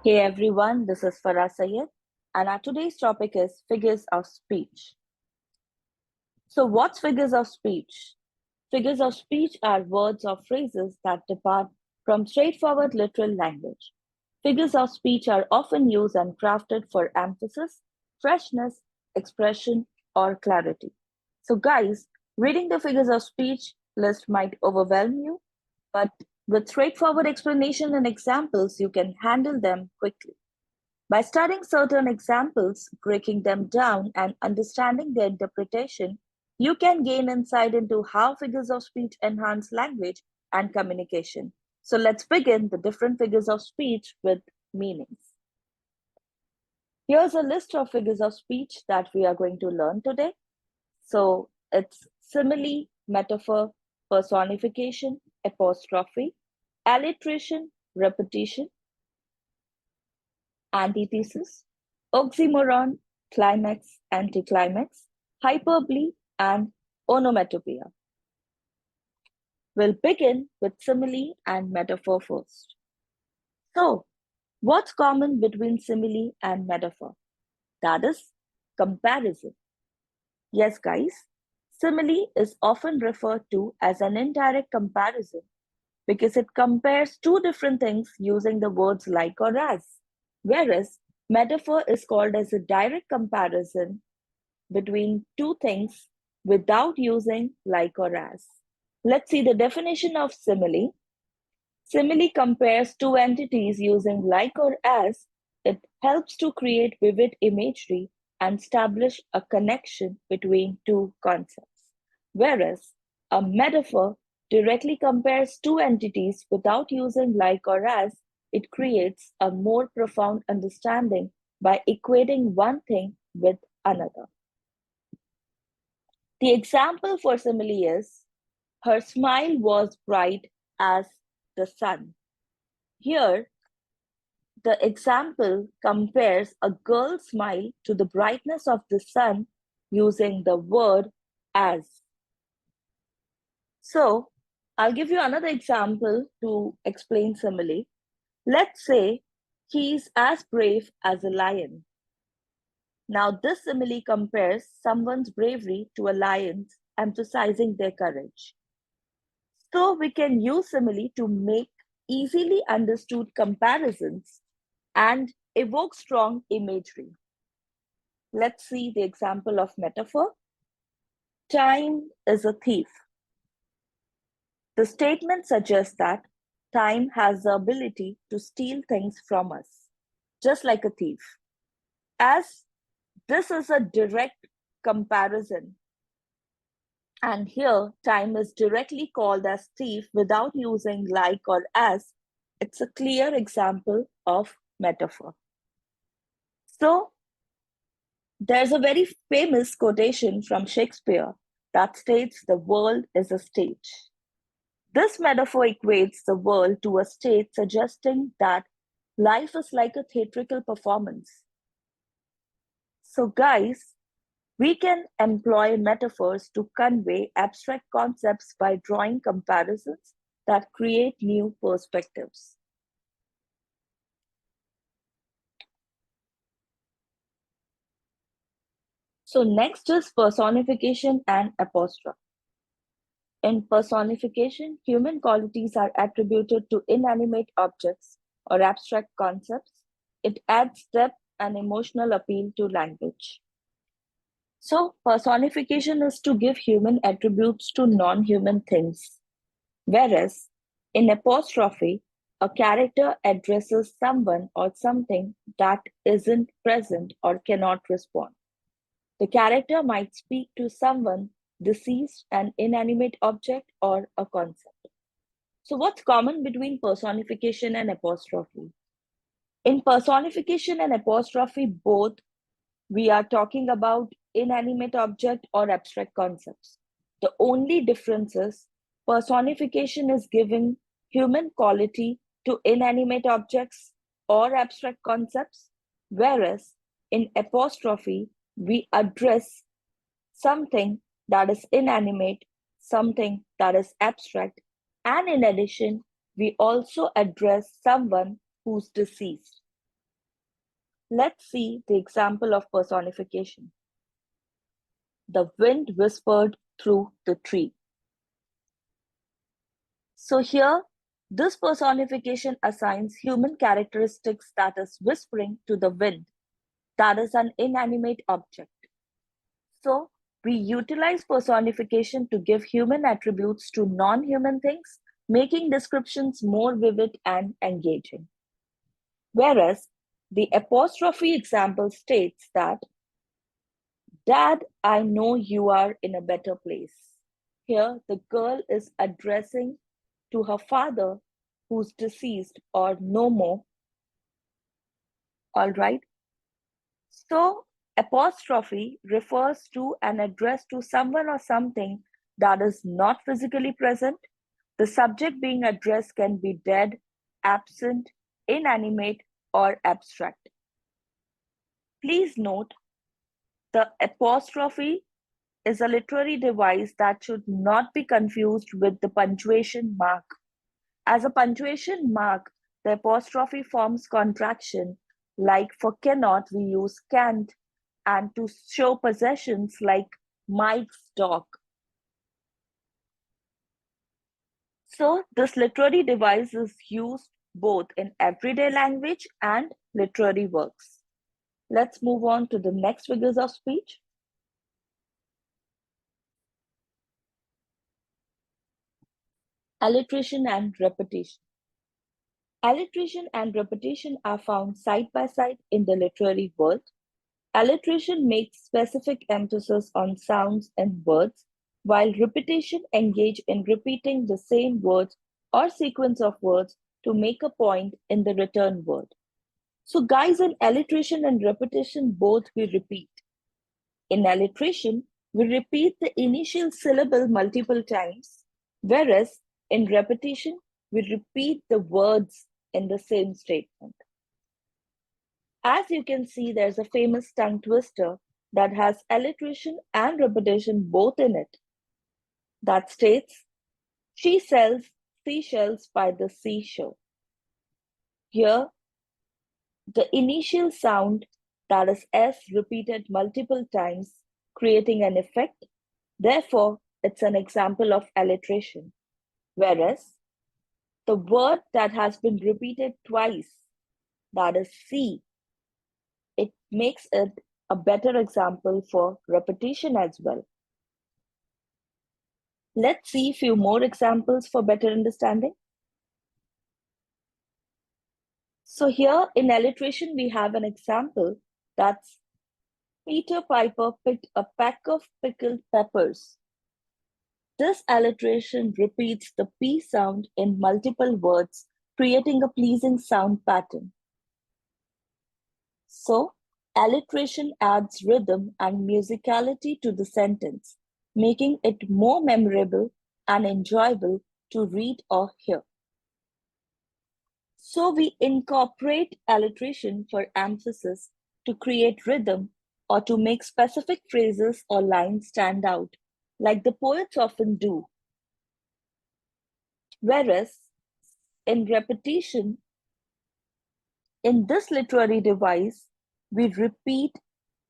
Hey everyone, this is Farah Sayed, and our today's topic is figures of speech. So, what's figures of speech? Figures of speech are words or phrases that depart from straightforward literal language. Figures of speech are often used and crafted for emphasis, freshness, expression, or clarity. So, guys, reading the figures of speech list might overwhelm you, but with straightforward explanation and examples, you can handle them quickly. By studying certain examples, breaking them down, and understanding their interpretation, you can gain insight into how figures of speech enhance language and communication. So let's begin the different figures of speech with meanings. Here's a list of figures of speech that we are going to learn today. So it's simile, metaphor, personification, apostrophe, alliteration, repetition, antithesis, oxymoron, climax, anticlimax, hyperbole, and onomatopeia. We'll begin with simile and metaphor first. So, what's common between simile and metaphor? That is comparison. Yes, guys, simile is often referred to as an indirect comparison because it compares two different things using the words like or as, whereas metaphor is called as a direct comparison between two things without using like or as. Let's see the definition of simile. Simile compares two entities using like or as. It helps to create vivid imagery and establish a connection between two concepts. Whereas a metaphor directly compares two entities without using like or as. It creates a more profound understanding by equating one thing with another. The example for simile is, her smile was bright as the sun. Here, the example compares a girl's smile to the brightness of the sun using the word as. So, I'll give you another example to explain simile. Let's say he's as brave as a lion. Now, this simile compares someone's bravery to a lion's, emphasizing their courage. So we can use simile to make easily understood comparisons and evoke strong imagery. Let's see the example of metaphor. Time is a thief. The statement suggests that time has the ability to steal things from us, just like a thief. As this is a direct comparison, and here time is directly called as thief without using like or as, it's a clear example of metaphor. So there's a very famous quotation from Shakespeare that states the world is a stage. This metaphor equates the world to a stage, suggesting that life is like a theatrical performance. So guys, we can employ metaphors to convey abstract concepts by drawing comparisons that create new perspectives. So next is personification and apostrophe. In personification, human qualities are attributed to inanimate objects or abstract concepts. It adds depth and emotional appeal to language. So personification is to give human attributes to non-human things, whereas in apostrophe, a character addresses someone or something that isn't present or cannot respond. The character might speak to someone deceased, an inanimate object, or a concept. So what's common between personification and apostrophe? In personification and apostrophe, both we are talking about inanimate object or abstract concepts. The only difference is personification is giving human quality to inanimate objects or abstract concepts, whereas in apostrophe, we address something that is inanimate, something that is abstract, and in addition, we also address someone who's deceased. Let's see the example of personification. The wind whispered through the tree. So here, this personification assigns human characteristics that is whispering to the wind, that is an inanimate object. So we utilize personification to give human attributes to non-human things, making descriptions more vivid and engaging. Whereas the apostrophe example states that, Dad, I know you are in a better place. Here, the girl is addressing to her father who's deceased or no more. All right. So apostrophe refers to an address to someone or something that is not physically present. The subject being addressed can be dead, absent, inanimate, or abstract. Please note, the apostrophe is a literary device that should not be confused with the punctuation mark. As a punctuation mark, the apostrophe forms contraction, like for cannot, we use can't, and to show possessions like Mike's dog. So this literary device is used both in everyday language and literary works. Let's move on to the next figures of speech. Alliteration and repetition. Alliteration and repetition are found side by side in the literary world. Alliteration makes specific emphasis on sounds and words, while repetition engages in repeating the same words or sequence of words to make a point in the return word. So guys, in alliteration and repetition, both we repeat. In alliteration, we repeat the initial syllable multiple times, whereas in repetition, we repeat the words in the same statement. As you can see, there's a famous tongue twister that has alliteration and repetition both in it. That states, she sells seashells by the seashore. Here, the initial sound, that is S, repeated multiple times, creating an effect. Therefore, it's an example of alliteration. Whereas, the word that has been repeated twice, that is C, it makes it a better example for repetition as well. Let's see a few more examples for better understanding. So here in alliteration, we have an example that's Peter Piper picked a peck of pickled peppers. This alliteration repeats the P sound in multiple words, creating a pleasing sound pattern. So, alliteration adds rhythm and musicality to the sentence, making it more memorable and enjoyable to read or hear. So we incorporate alliteration for emphasis to create rhythm or to make specific phrases or lines stand out, like the poets often do. Whereas in repetition, in this literary device, we repeat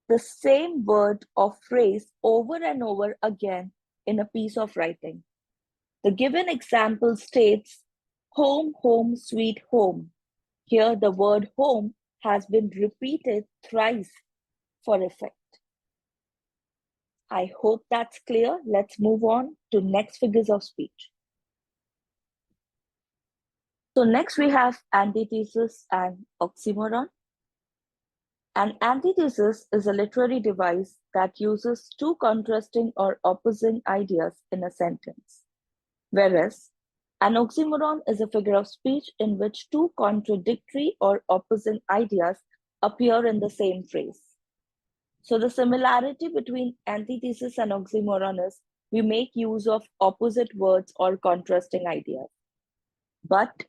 the same word or phrase over and over again in a piece of writing. The given example states, home, home, sweet home. Here, the word home has been repeated thrice for effect. I hope that's clear. Let's move on to next figures of speech. So next we have antithesis and oxymoron. An antithesis is a literary device that uses two contrasting or opposing ideas in a sentence. Whereas an oxymoron is a figure of speech in which two contradictory or opposing ideas appear in the same phrase. So the similarity between antithesis and oxymoron is we make use of opposite words or contrasting ideas. But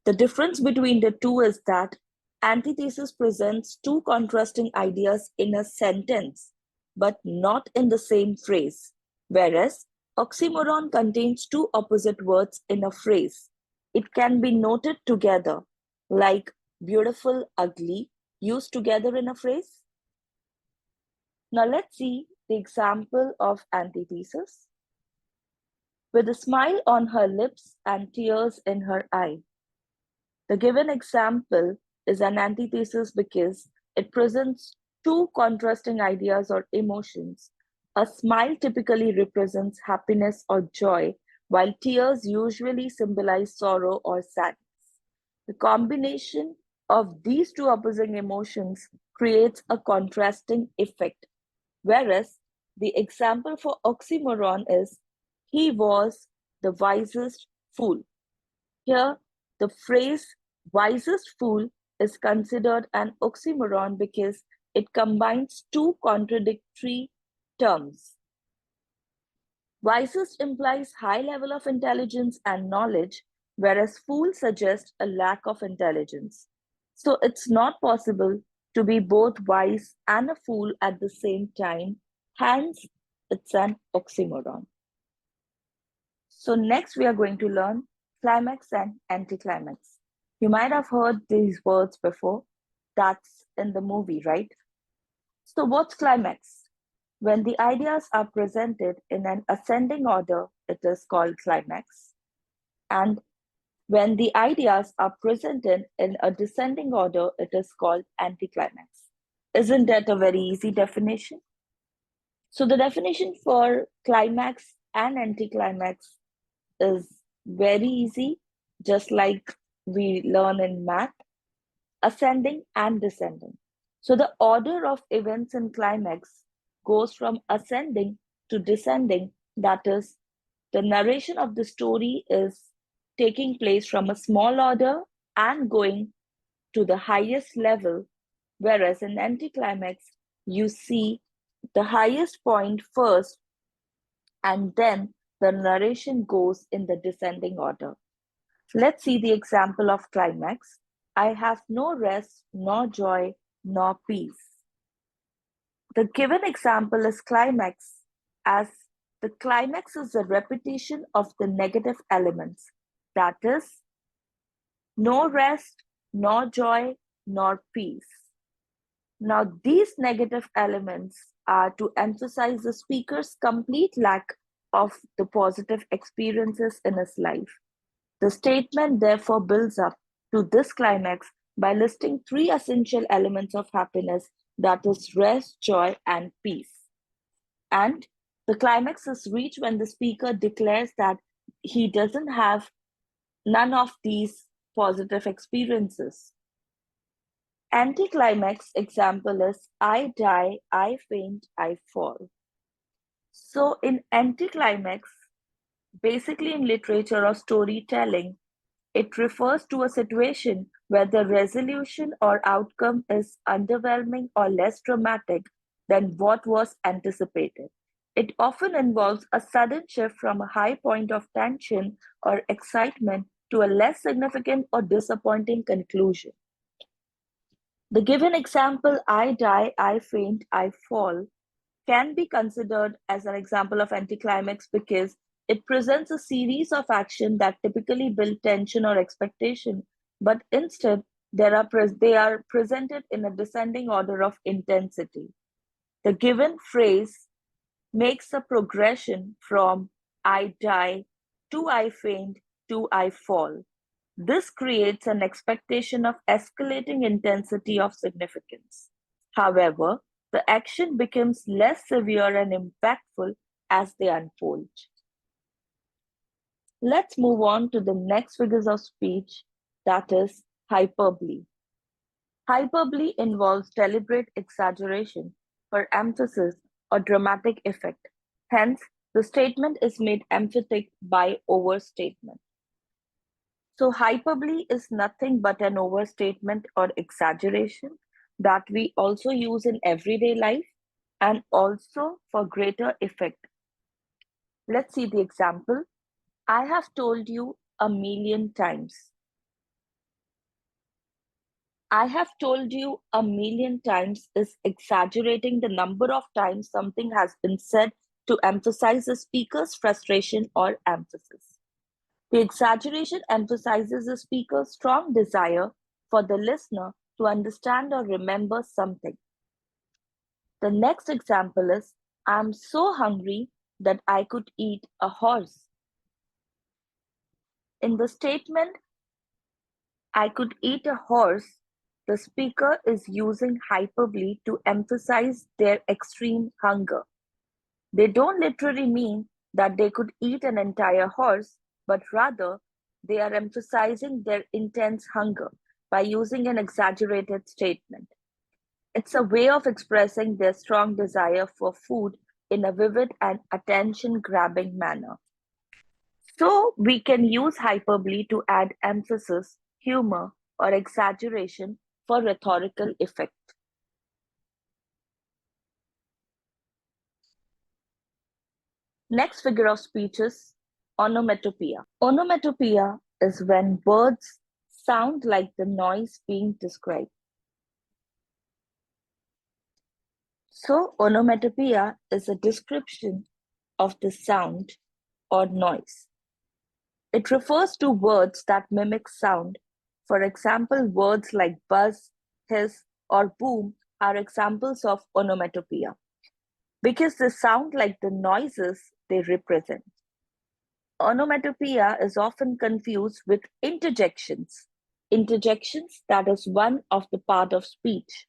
the difference between the two is that antithesis presents two contrasting ideas in a sentence, but not in the same phrase, whereas oxymoron contains two opposite words in a phrase. It can be noted together, like beautiful, ugly, used together in a phrase? Now let's see the example of antithesis. With a smile on her lips and tears in her eye. The given example is an antithesis because it presents two contrasting ideas or emotions. A smile typically represents happiness or joy, while tears usually symbolize sorrow or sadness. The combination of these two opposing emotions creates a contrasting effect, whereas the example for oxymoron is, he was the wisest fool. Here, the phrase wisest fool is considered an oxymoron because it combines two contradictory terms. Wisest implies high level of intelligence and knowledge, whereas fool suggests a lack of intelligence. So it's not possible to be both wise and a fool at the same time. Hence, it's an oxymoron. So next we are going to learn climax and anticlimax. You might have heard these words before. That's in the movie, right? So what's climax? When the ideas are presented in an ascending order, it is called climax. And when the ideas are presented in a descending order, it is called anticlimax. Isn't that a very easy definition? So the definition for climax and anticlimax is very easy, just like we learn in math, ascending and descending. So the order of events in climax goes from ascending to descending. That is, the narration of the story is taking place from a small order and going to the highest level, whereas in anticlimax, you see the highest point first and then the narration goes in the descending order. Let's see the example of climax. I have no rest, nor joy, nor peace. The given example is climax, as the climax is a repetition of the negative elements. That is, no rest, nor joy, nor peace. Now, these negative elements are to emphasize the speaker's complete lack of the positive experiences in his life. The statement therefore builds up to this climax by listing three essential elements of happiness, that is rest, joy, and peace. And the climax is reached when the speaker declares that he doesn't have none of these positive experiences. Anticlimax example is I die, I faint, I fall. So in anticlimax, basically in literature or storytelling, it refers to a situation where the resolution or outcome is underwhelming or less dramatic than what was anticipated. It often involves a sudden shift from a high point of tension or excitement to a less significant or disappointing conclusion. The given example, I die, I faint, I fall, can be considered as an example of anticlimax because it presents a series of actions that typically build tension or expectation, but instead they are presented in a descending order of intensity. The given phrase makes a progression from I die to I faint to I fall. This creates an expectation of escalating intensity of significance. However, the action becomes less severe and impactful as they unfold. Let's move on to the next figures of speech, that is hyperbole. Hyperbole involves deliberate exaggeration for emphasis or dramatic effect. Hence, the statement is made emphatic by overstatement. So hyperbole is nothing but an overstatement or exaggeration that we also use in everyday life and also for greater effect. Let's see the example. I have told you a million times. I have told you a million times is exaggerating the number of times something has been said to emphasize the speaker's frustration or emphasis. The exaggeration emphasizes the speaker's strong desire for the listener to understand or remember something. The next example is, I'm so hungry that I could eat a horse. In the statement, I could eat a horse, the speaker is using hyperbole to emphasize their extreme hunger. They don't literally mean that they could eat an entire horse, but rather they are emphasizing their intense hunger by using an exaggerated statement. It's a way of expressing their strong desire for food in a vivid and attention-grabbing manner. So we can use hyperbole to add emphasis, humor, or exaggeration for rhetorical effect. Next figure of speech is onomatopoeia. Onomatopoeia is when words sound like the noise being described. So onomatopoeia is a description of the sound or noise. It refers to words that mimic sound. For example, words like buzz, hiss, or boom are examples of onomatopoeia because they sound like the noises they represent. Onomatopoeia is often confused with interjections. Interjections, that is one of the part of speech.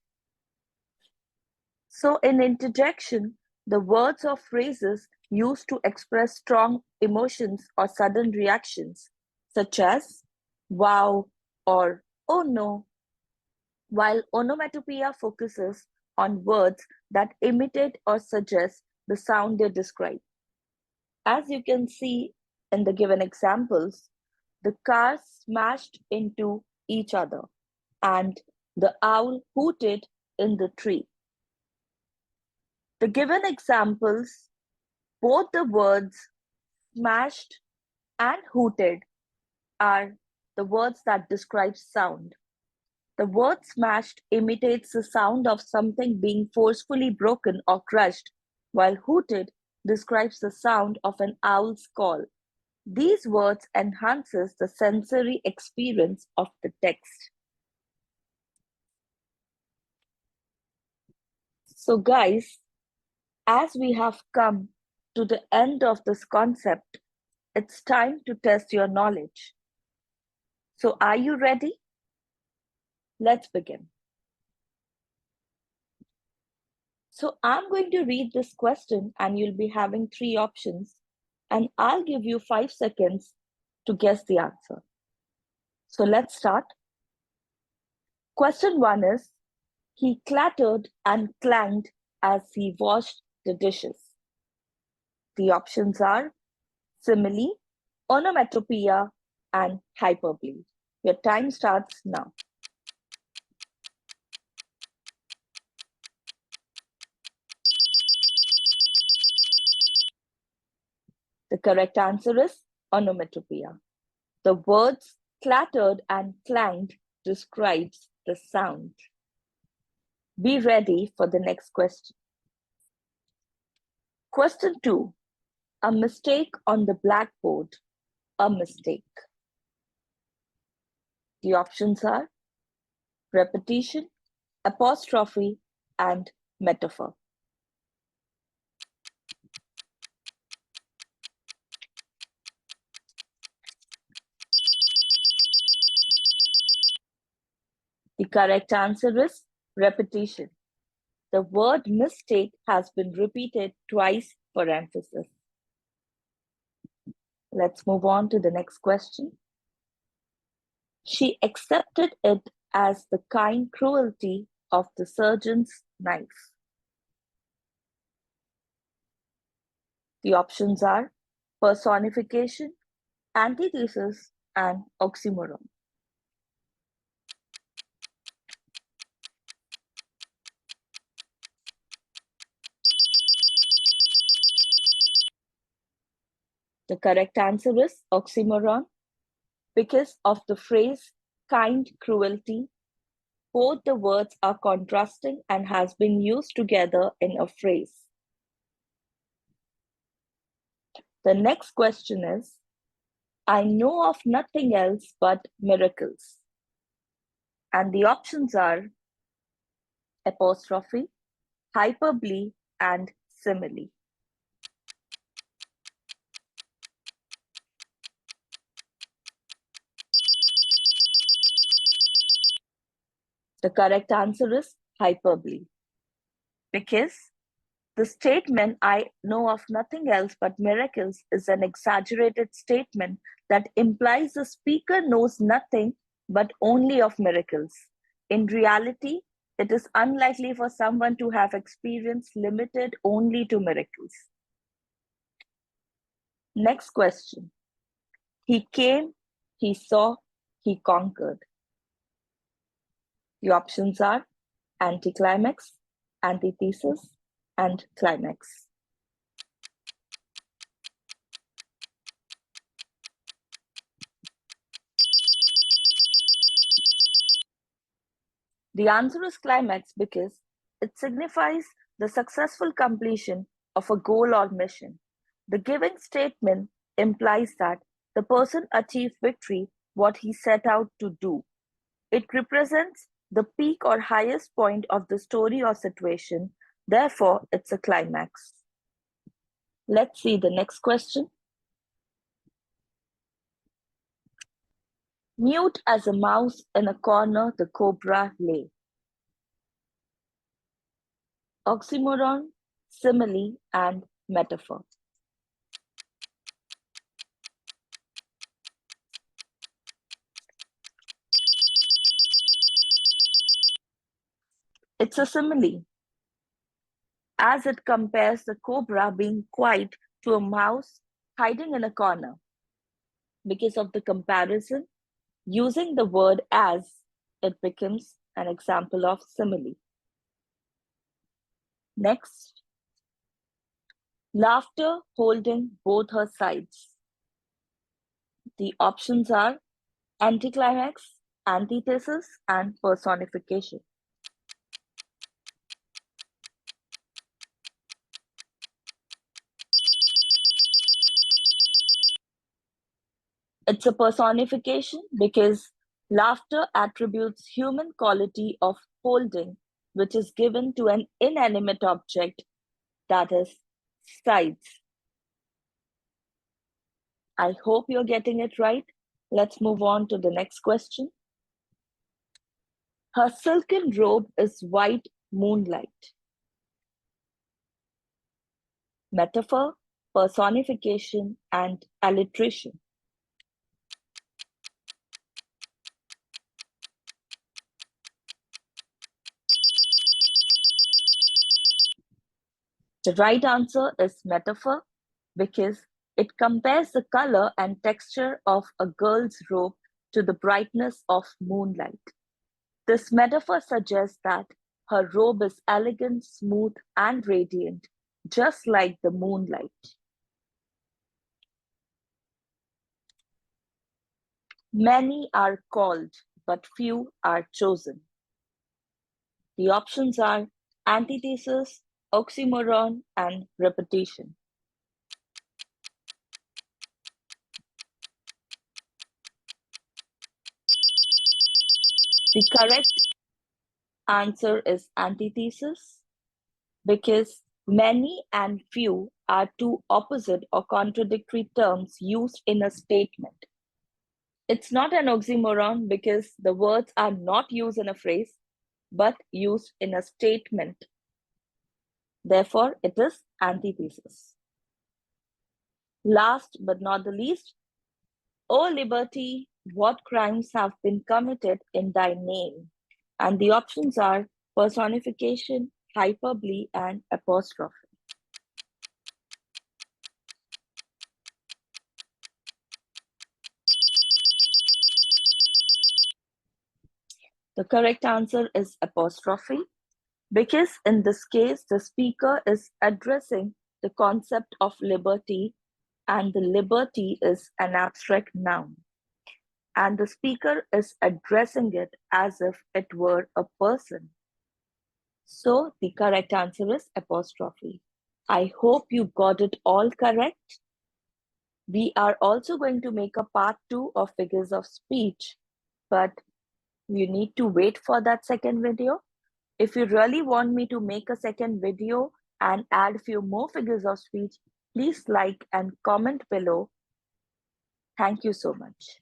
So in interjection, the words or phrases used to express strong emotions or sudden reactions, such as wow or oh no, while onomatopoeia focuses on words that imitate or suggest the sound they describe. As you can see in the given examples, the cars smashed into each other and the owl hooted in the tree. The given examples, both the words smashed and hooted are the words that describe sound. The word smashed imitates the sound of something being forcefully broken or crushed, while hooted describes the sound of an owl's call. These words enhances the sensory experience of the text. So guys, as we have come to the end of this concept, it's time to test your knowledge. So are you ready? Let's begin. So I'm going to read this question and you'll be having 3 options and I'll give you 5 seconds to guess the answer. So let's start. Question 1 is, he clattered and clanged as he washed the dishes. The options are simile, onomatopoeia, and hyperbole. Your time starts now. The correct answer is onomatopoeia. The words clattered and clanged describes the sound. Be ready for the next question. Question 2. A mistake on the blackboard. A mistake. The options are repetition, apostrophe, and metaphor. The correct answer is repetition. The word mistake has been repeated twice for emphasis. Let's move on to the next question. She accepted it as the kind cruelty of the surgeon's knife. The options are personification, antithesis, and oxymoron. The correct answer is oxymoron. Because of the phrase kind cruelty, both the words are contrasting and has been used together in a phrase. The next question is, I know of nothing else but miracles. And the options are apostrophe, hyperbole, and simile. The correct answer is hyperbole, because the statement, I know of nothing else but miracles, is an exaggerated statement that implies the speaker knows nothing but only of miracles. In reality, it is unlikely for someone to have experience limited only to miracles. Next question. He came, he saw, he conquered. The options are anticlimax, antithesis, and climax. The answer is climax because it signifies the successful completion of a goal or mission. The given statement implies that the person achieved victory, what he set out to do. It represents the peak or highest point of the story or situation. Therefore, it's a climax. Let's see the next question. Mute as a mouse in a corner, the cobra lay. Oxymoron, simile, and metaphor. It's a simile, as it compares the cobra being quiet to a mouse hiding in a corner. Because of the comparison, using the word as, it becomes an example of simile. Next, laughter holding both her sides. The options are anticlimax, antithesis, and personification. It's a personification because laughter attributes human quality of holding, which is given to an inanimate object, that is, sides. I hope you're getting it right. Let's move on to the next question. Her silken robe is white moonlight. Metaphor, personification, and alliteration. The right answer is metaphor because it compares the color and texture of a girl's robe to the brightness of moonlight. This metaphor suggests that her robe is elegant, smooth, and radiant, just like the moonlight. Many are called, but few are chosen. The options are antithesis, oxymoron, and repetition. The correct answer is antithesis because many and few are two opposite or contradictory terms used in a statement. It's not an oxymoron because the words are not used in a phrase, but used in a statement. Therefore, it is antithesis. Last but not the least, O liberty, what crimes have been committed in thy name? And the options are personification, hyperbole, and apostrophe. The correct answer is apostrophe because in this case, the speaker is addressing the concept of liberty, and the liberty is an abstract noun. And the speaker is addressing it as if it were a person. So the correct answer is apostrophe. I hope you got it all correct. We are also going to make a part 2 of figures of speech, but You need to wait for that second video. If you really want me to make a second video and add few more figures of speech, please like and comment below. Thank you so much.